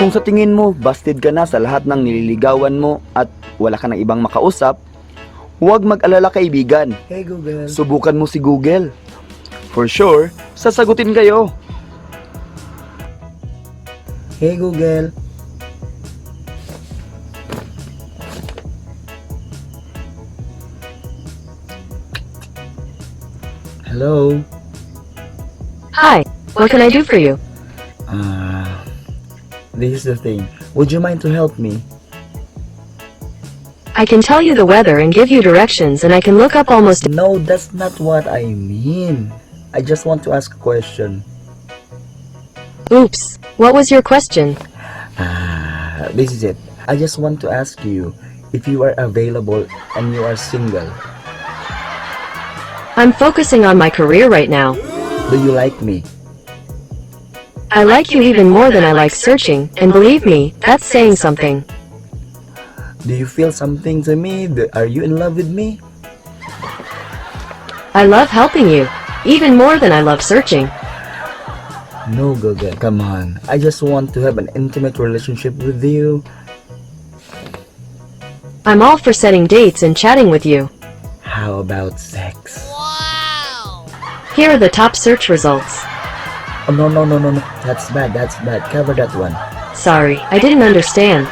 Kung sa tingin mo, busted ka na sa lahat ng nililigawan mo at wala ka ng ibang makausap, huwag mag-alala kaibigan. Hey Google. Subukan mo si Google. For sure, sasagutin kayo. Hey Google. Hello. Hi, what can I do for you? This is the thing. Would you mind to help me? I can tell you the weather and give you directions, and I can look up almost... No, that's not what I mean. I just want to ask a question. Oops, what was your question? This is it. I just want to ask you if you are available and you are single. I'm focusing on my career right now. Do you like me? I like you even more than I like searching, and believe me, that's saying something. Do you feel something to me? Are you in love with me? I love helping you, even more than I love searching. No, Google, come on. I just want to have an intimate relationship with you. I'm all for setting dates and chatting with you. How about sex? Here are the top search results. Oh, no. That's bad. Cover that one. Sorry, I didn't understand.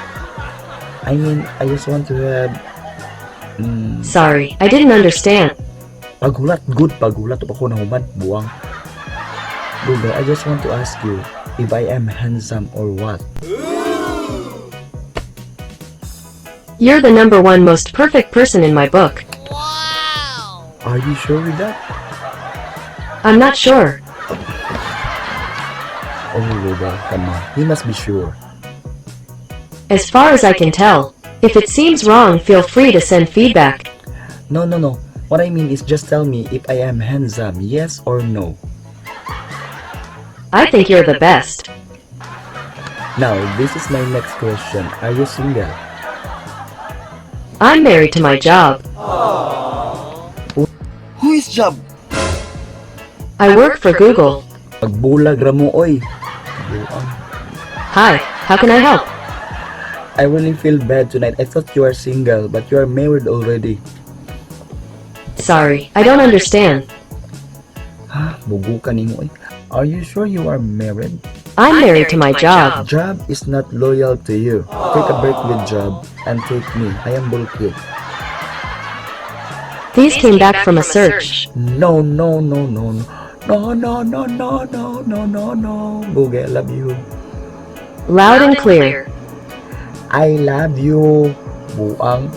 I mean, I just want to have... Sorry, I didn't understand. Pagulat. Good pagulat. Ako na humad. Buwang. Google, I just want to ask you if I am handsome or what. You're the #1 most perfect person in my book. Are you sure with that? I'm not sure. Oh, Google, come on. You must be sure. As far as I can tell, if it seems wrong, feel free to send feedback. No. What I mean is just tell me if I am handsome, yes or no. I think you're the best. Now, this is my next question. Are you single? I'm married to my job. Who is Job? I work for Google. Pagbulag ra mo, oy. Buang. Hi, how can I help? I really feel bad tonight. I thought you are single, but you are married already. Sorry, I don't understand. Ha? Bugo ka nimo, oy. Are you sure you are married? I'm married to my job. Job is not loyal to you. Take a break with Job and take me. I am bulky. These came back from a search. No. Google, I love you. Loud and clear. I love you. Buang.